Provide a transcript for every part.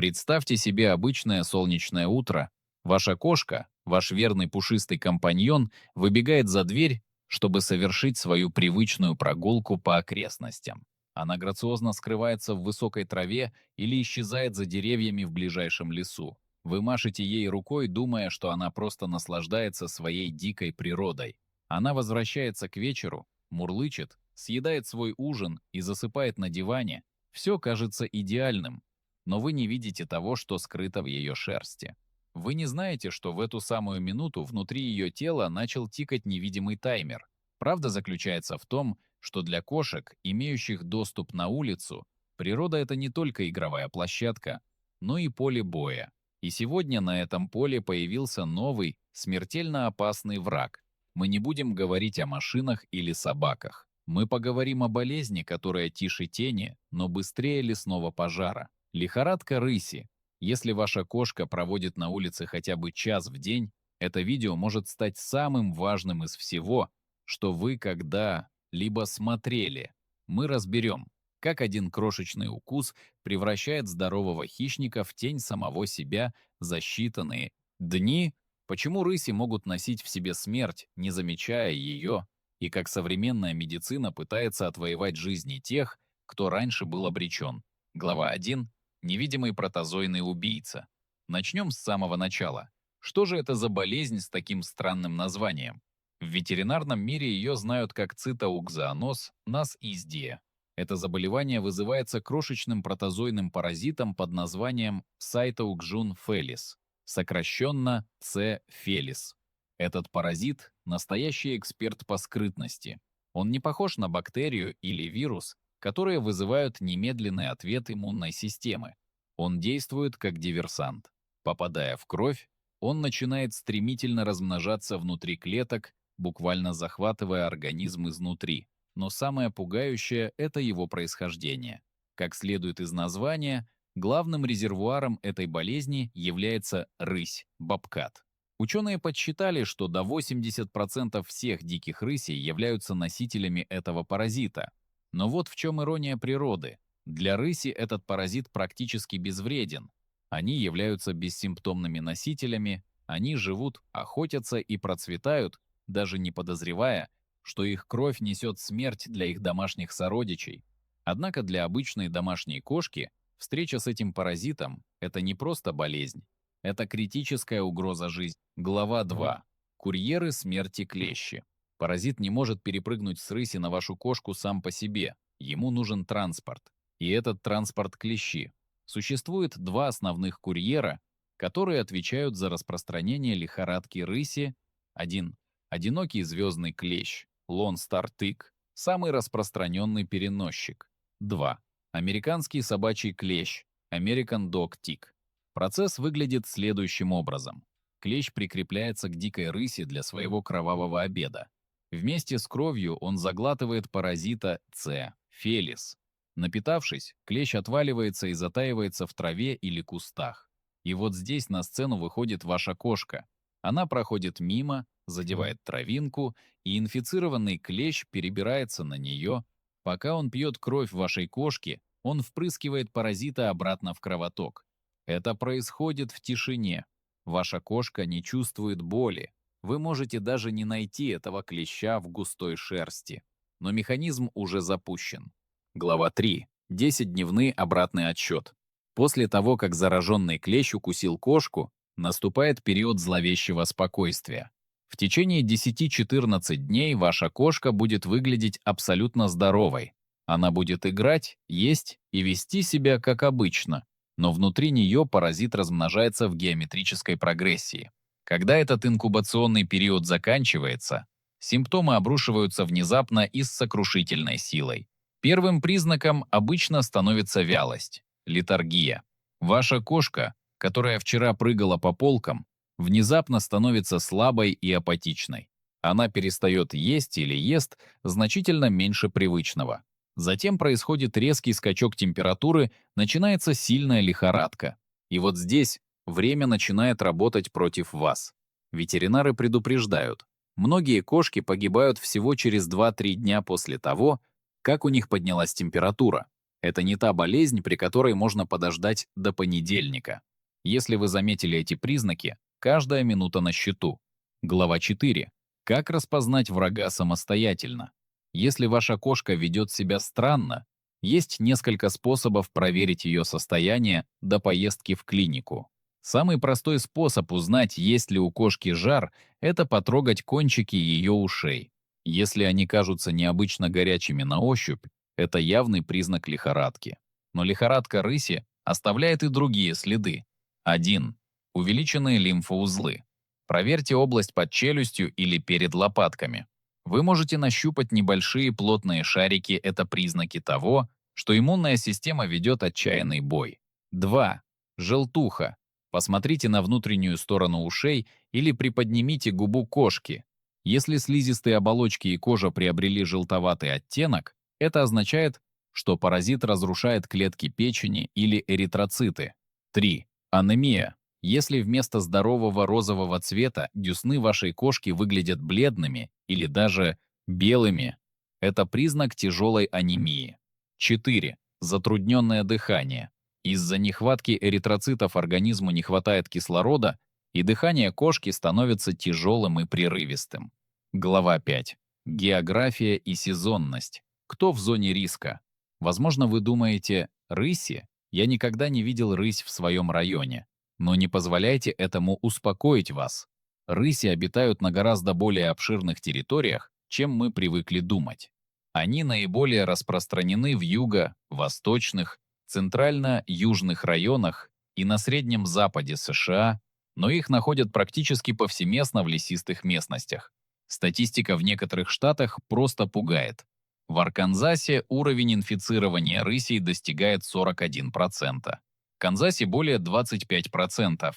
Представьте себе обычное солнечное утро. Ваша кошка, ваш верный пушистый компаньон, выбегает за дверь, чтобы совершить свою привычную прогулку по окрестностям. Она грациозно скрывается в высокой траве или исчезает за деревьями в ближайшем лесу. Вы машете ей рукой, думая, что она просто наслаждается своей дикой природой. Она возвращается к вечеру, мурлычет, съедает свой ужин и засыпает на диване. Все кажется идеальным, но вы не видите того, что скрыто в ее шерсти. Вы не знаете, что в эту самую минуту внутри ее тела начал тикать невидимый таймер. Правда заключается в том, что для кошек, имеющих доступ на улицу, природа — это не только игровая площадка, но и поле боя. И сегодня на этом поле появился новый, смертельно опасный враг. Мы не будем говорить о машинах или собаках. Мы поговорим о болезни, которая тише тени, но быстрее лесного пожара. Лихорадка рыси. Если ваша кошка проводит на улице хотя бы час в день, это видео может стать самым важным из всего, что вы когда-либо смотрели. Мы разберем, как один крошечный укус превращает здорового хищника в тень самого себя за считанные дни, почему рыси могут носить в себе смерть, не замечая ее, и как современная медицина пытается отвоевать жизни тех, кто раньше был обречен. Глава 1. Невидимый протозойный убийца. Начнем с самого начала. Что же это за болезнь с таким странным названием? В ветеринарном мире ее знают как цитоукзооноз нас-издия. Это заболевание вызывается крошечным протозойным паразитом под названием Cytoxjun felis, сокращенно C. felis. Этот паразит — настоящий эксперт по скрытности. Он не похож на бактерию или вирус, которые вызывают немедленный ответ иммунной системы. Он действует как диверсант. Попадая в кровь, он начинает стремительно размножаться внутри клеток, буквально захватывая организм изнутри. Но самое пугающее — это его происхождение. Как следует из названия, главным резервуаром этой болезни является рысь, бобкат. Ученые подсчитали, что до 80% всех диких рысей являются носителями этого паразита. Но вот в чем ирония природы. Для рыси этот паразит практически безвреден. Они являются бессимптомными носителями, они живут, охотятся и процветают, даже не подозревая, что их кровь несет смерть для их домашних сородичей. Однако для обычной домашней кошки встреча с этим паразитом — это не просто болезнь, это критическая угроза жизни. Глава 2. Курьеры смерти клещи. Паразит не может перепрыгнуть с рыси на вашу кошку сам по себе. Ему нужен транспорт. И этот транспорт — клещи. Существует два основных курьера, которые отвечают за распространение лихорадки рыси. Один — одинокий звездный клещ, Lone Star Tick, самый распространенный переносчик. 2. Американский собачий клещ, American Dog Tick. Процесс выглядит следующим образом. Клещ прикрепляется к дикой рыси для своего кровавого обеда. Вместе с кровью он заглатывает паразита C. felis. Напитавшись, клещ отваливается и затаивается в траве или кустах. И вот здесь на сцену выходит ваша кошка. Она проходит мимо, задевает травинку, и инфицированный клещ перебирается на нее. Пока он пьет кровь вашей кошки, он впрыскивает паразита обратно в кровоток. Это происходит в тишине. Ваша кошка не чувствует боли. Вы можете даже не найти этого клеща в густой шерсти. Но механизм уже запущен. Глава 3. 10-дневный обратный отсчет. После того, как зараженный клещ укусил кошку, наступает период зловещего спокойствия. В течение 10-14 дней ваша кошка будет выглядеть абсолютно здоровой. Она будет играть, есть и вести себя как обычно, но внутри нее паразит размножается в геометрической прогрессии. Когда этот инкубационный период заканчивается, симптомы обрушиваются внезапно и с сокрушительной силой. Первым признаком обычно становится вялость, летаргия. Ваша кошка, которая вчера прыгала по полкам, внезапно становится слабой и апатичной. Она перестает есть или ест значительно меньше привычного. Затем происходит резкий скачок температуры, начинается сильная лихорадка. И вот здесь время начинает работать против вас. Ветеринары предупреждают, многие кошки погибают всего через 2-3 дня после того, как у них поднялась температура. Это не та болезнь, при которой можно подождать до понедельника. Если вы заметили эти признаки, каждая минута на счету. Глава 4. Как распознать врага самостоятельно? Если ваша кошка ведет себя странно, есть несколько способов проверить ее состояние до поездки в клинику. Самый простой способ узнать, есть ли у кошки жар, это потрогать кончики ее ушей. Если они кажутся необычно горячими на ощупь, это явный признак лихорадки. Но лихорадка рыси оставляет и другие следы. 1. Увеличенные лимфоузлы. Проверьте область под челюстью или перед лопатками. Вы можете нащупать небольшие плотные шарики, это признаки того, что иммунная система ведет отчаянный бой. 2. Желтуха. Посмотрите на внутреннюю сторону ушей или приподнимите губу кошки. Если слизистые оболочки и кожа приобрели желтоватый оттенок, это означает, что паразит разрушает клетки печени или эритроциты. 3. Анемия. Если вместо здорового розового цвета десны вашей кошки выглядят бледными или даже белыми, это признак тяжелой анемии. 4. Затрудненное дыхание. Из-за нехватки эритроцитов организму не хватает кислорода, и дыхание кошки становится тяжелым и прерывистым. Глава 5. География и сезонность. Кто в зоне риска? Возможно, вы думаете, рыси? Я никогда не видел рысь в своем районе. Но не позволяйте этому успокоить вас. Рыси обитают на гораздо более обширных территориях, чем мы привыкли думать. Они наиболее распространены в юго-, восточных, центрально-южных районах и на Среднем Западе США, но их находят практически повсеместно в лесистых местностях. Статистика в некоторых штатах просто пугает. В Арканзасе уровень инфицирования рысей достигает 41%. В Канзасе более 25%.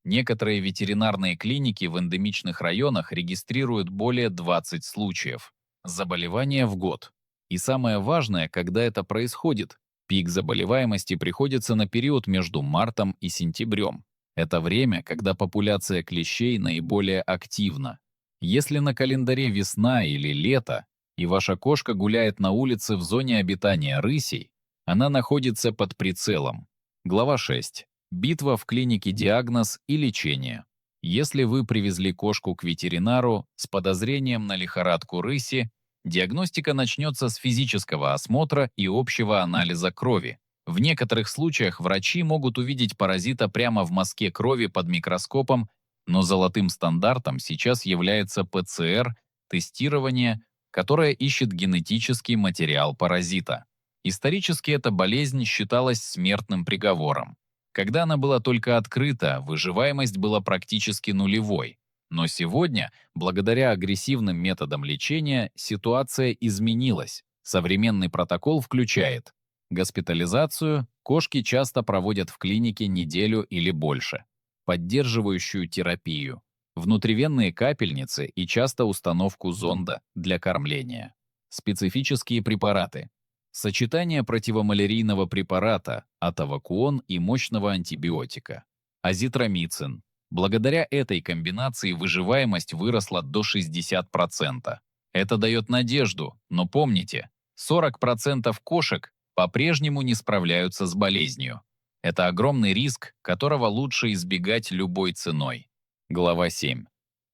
Некоторые ветеринарные клиники в эндемичных районах регистрируют более 20 случаев заболевания в год. И самое важное, когда это происходит, пик заболеваемости приходится на период между мартом и сентябрем. Это время, когда популяция клещей наиболее активна. Если на календаре весна или лето, и ваша кошка гуляет на улице в зоне обитания рысей, она находится под прицелом. Глава 6. Битва в клинике, диагноз и лечение. Если вы привезли кошку к ветеринару с подозрением на лихорадку рыси, диагностика начнется с физического осмотра и общего анализа крови. В некоторых случаях врачи могут увидеть паразита прямо в мазке крови под микроскопом, но золотым стандартом сейчас является ПЦР-тестирование, которое ищет генетический материал паразита. Исторически эта болезнь считалась смертным приговором. Когда она была только открыта, выживаемость была практически нулевой. Но сегодня, благодаря агрессивным методам лечения, ситуация изменилась. Современный протокол включает госпитализацию, кошки часто проводят в клинике неделю или больше, поддерживающую терапию, внутривенные капельницы и часто установку зонда для кормления, специфические препараты, сочетание противомалярийного препарата, атовакуон и мощного антибиотика, азитромицин. Благодаря этой комбинации выживаемость выросла до 60%. Это дает надежду, но помните, 40% кошек по-прежнему не справляются с болезнью. Это огромный риск, которого лучше избегать любой ценой. Глава 7.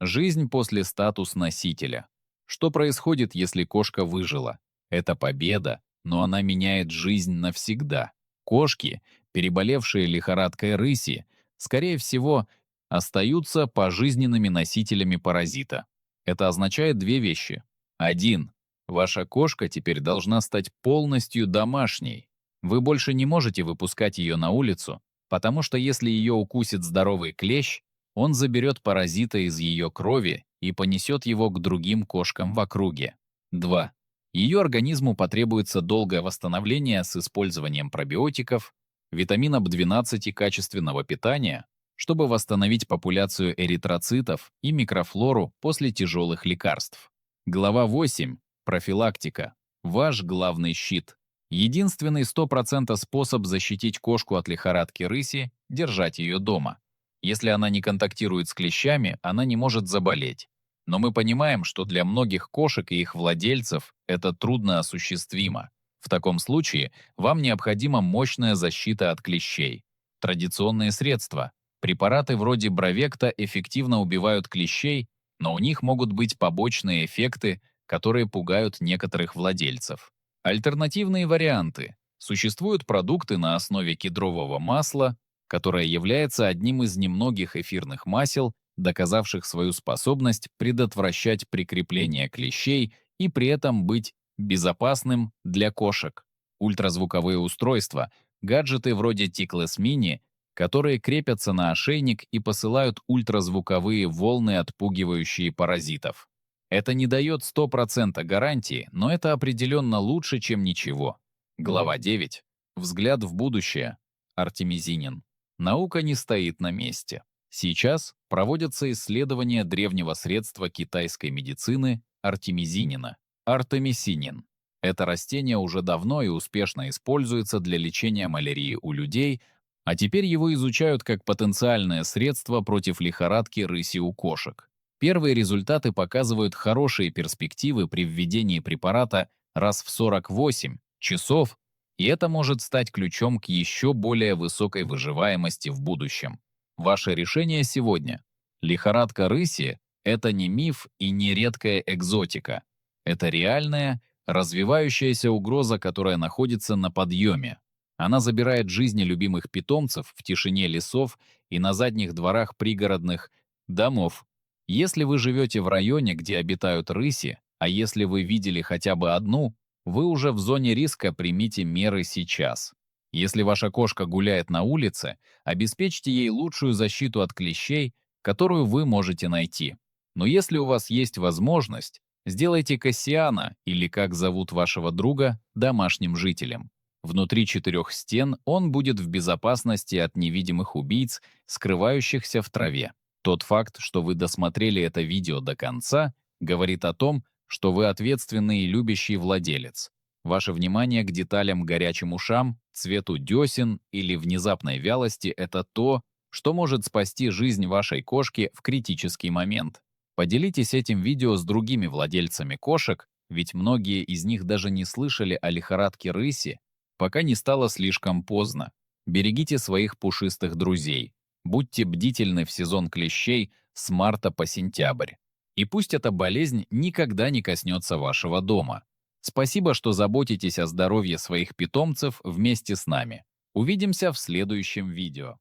Жизнь после статус-носителя. Что происходит, если кошка выжила? Это победа, но она меняет жизнь навсегда. Кошки, переболевшие лихорадкой рыси, скорее всего, остаются пожизненными носителями паразита. Это означает две вещи. 1. Ваша кошка теперь должна стать полностью домашней. Вы больше не можете выпускать ее на улицу, потому что если ее укусит здоровый клещ, он заберет паразита из ее крови и понесет его к другим кошкам в округе. 2. Ее организму потребуется долгое восстановление с использованием пробиотиков, витамина B12 и качественного питания, чтобы восстановить популяцию эритроцитов и микрофлору после тяжелых лекарств. Глава 8. Профилактика. Ваш главный щит. Единственный 100% способ защитить кошку от лихорадки рыси– держать ее дома. Если она не контактирует с клещами, она не может заболеть. Но мы понимаем, что для многих кошек и их владельцев это трудно осуществимо. В таком случае вам необходима мощная защита от клещей. Традиционные средства. Препараты вроде Бровекта эффективно убивают клещей, но у них могут быть побочные эффекты, которые пугают некоторых владельцев. Альтернативные варианты. Существуют продукты на основе кедрового масла, которое является одним из немногих эфирных масел, доказавших свою способность предотвращать прикрепление клещей и при этом быть безопасным для кошек. Ультразвуковые устройства, гаджеты вроде Tickless Mini, которые крепятся на ошейник и посылают ультразвуковые волны, отпугивающие паразитов. Это не дает 100% гарантии, но это определенно лучше, чем ничего. Глава 9. Взгляд в будущее. Артемизинин. Наука не стоит на месте. Сейчас проводятся исследования древнего средства китайской медицины артемизинина. Артемисинин. Это растение уже давно и успешно используется для лечения малярии у людей, а теперь его изучают как потенциальное средство против лихорадки рыси у кошек. Первые результаты показывают хорошие перспективы при введении препарата раз в 48 часов, и это может стать ключом к еще более высокой выживаемости в будущем. Ваше решение сегодня. Лихорадка рыси – это не миф и не редкая экзотика. Это реальная, развивающаяся угроза, которая находится на подъеме. Она забирает жизни любимых питомцев в тишине лесов и на задних дворах пригородных домов. Если вы живете в районе, где обитают рыси, а если вы видели хотя бы одну, вы уже в зоне риска, примите меры сейчас. Если ваша кошка гуляет на улице, обеспечьте ей лучшую защиту от клещей, которую вы можете найти. Но если у вас есть возможность, сделайте Кассиана, или как зовут вашего друга, домашним жителем. Внутри 4 стен он будет в безопасности от невидимых убийц, скрывающихся в траве. Тот факт, что вы досмотрели это видео до конца, говорит о том, что вы ответственный и любящий владелец. Ваше внимание к деталям, горячим ушам, цвету десен или внезапной вялости – это то, что может спасти жизнь вашей кошки в критический момент. Поделитесь этим видео с другими владельцами кошек, ведь многие из них даже не слышали о лихорадке рыси, пока не стало слишком поздно. Берегите своих пушистых друзей. Будьте бдительны в сезон клещей с марта по сентябрь. И пусть эта болезнь никогда не коснется вашего дома. Спасибо, что заботитесь о здоровье своих питомцев вместе с нами. Увидимся в следующем видео.